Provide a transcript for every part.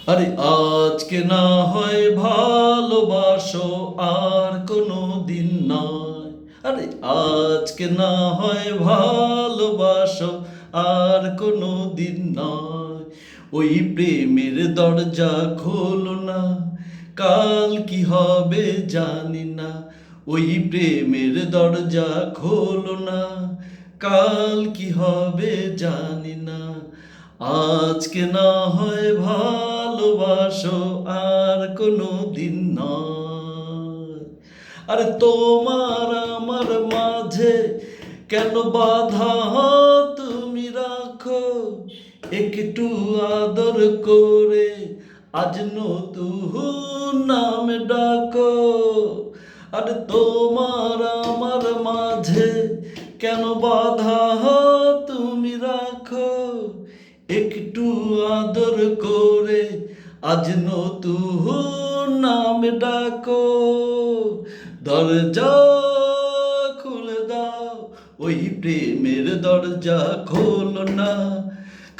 আরে আজকে না হয় ভালোবাসো, আর কোনো দিন নয়। আরে আজকে না হয় ভালোবাসো, আর কোনো দিন নয়। ওই প্রেমের দরজা খোলো না, কাল কি হবে জানি না। ওই প্রেমের দরজা খোলো না, কাল কি হবে জানি না। আজকে না হয় ভালোবাসো, আর কোনো দিন নয়। আরে তোমার আমার মাঝে কেন বাধা তুমি রাখো? একটু আদর করে আজ নতুন নামে ডাকো। আরে তোমার আমার মাঝে কেন বাধা তুমি রাখো? একটু আদর করে আজ নতুন নামে ডাকো। দরজা খুলে দাও, ওই প্রেমের দরজা খোলো না,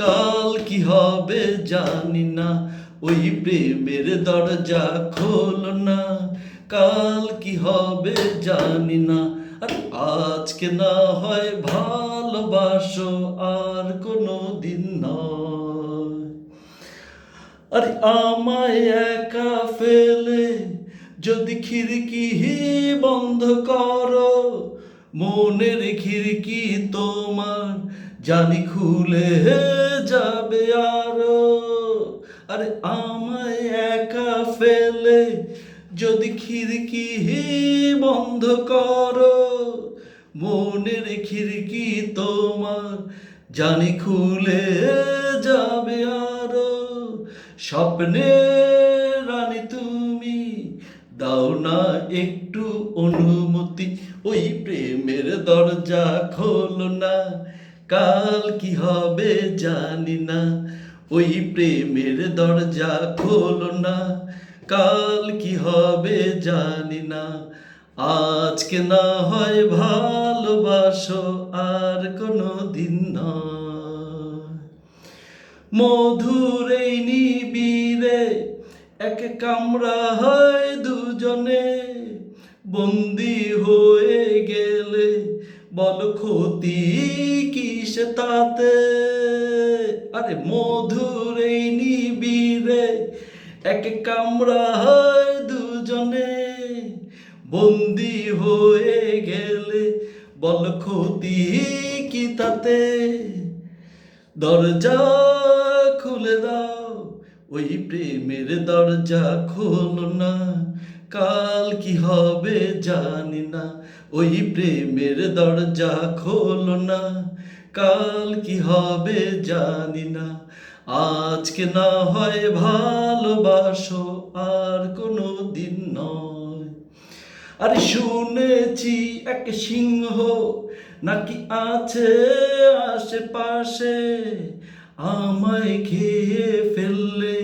কাল কি হবে জানি না। ওই প্রেমের দরজা খোলো না, কাল কি হবে জানি না। আর আজকে না হয় ভালোবাসো, আর কোনো দিন নয়। আরে আমায় একা ফেলে যদি খিড়কি বন্ধ করো, মনের খিড়কি তোমার জানি খুলে যাবে আরো। আরে আমায় একা ফেলে যদি খিড়কি বন্ধ করো, মনের খিড়কি তোমার জানি খুলে যাবে আরো। স্বপ্নের রানী তুমি দাও না একটু অনুমতি, ওই প্রেমের দরজা খোলো না, কাল কি হবে জানি না। ওই প্রেমের দরজা খোলো না, কাল কি হবে জানি না। আজকে না হয় ভালোবাসো, আর কোনো দিন নয়। মধুর এই নিবিড়ে এক কামরা হয় দুজনে, বন্দি হয়ে গেলে বল ক্ষতি কিসে তাতে। আরে মধুর এই নিবিড়ে এক কামরা হয় দুজনে, বন্দি হয়ে গেলে বল ক্ষতি কি তাতে। দরজা খুলে দাও, ওই প্রেমের দরজা খোলো না, কাল কি হবে জানি না। ওই প্রেমের দরজা খোলো না, কাল কি হবে জানি না। আজকে না হয় ভালোবাসো, আর কোনো দিন নয়। আরে শুনেছি এক সিংহ নাকি আছে আশেপাশে, আমায় খেয়ে ফেললে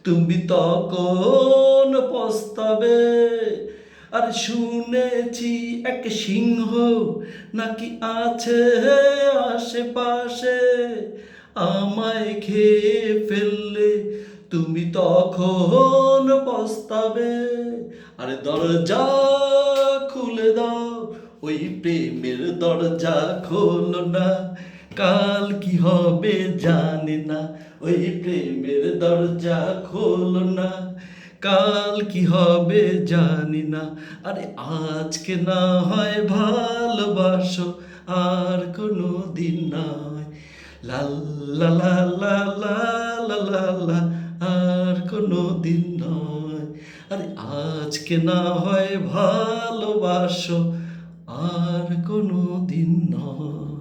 তুমি তখন পস্তাবে। আর শুনেছি এক সিংহ নাকি আছে আশেপাশে, আমায় খেয়ে ফেললে তুমি তখন পস্তাবে। আরে দরজা খুলে দাও, ওই প্রেমের দরজা খোলো না, কাল কি হবে জানি না। ওই প্রেমের দরজা খোলো না, কাল কি হবে জানি না। আরে আজকে না হয় ভালোবাসো, আর কোনো দিন নয়। লা লা লা লা লা লা লা লা, আর কোনো দিন নয়। আরে আজকে না হয় ভালোবাসো, আর কোনো দিন নয়।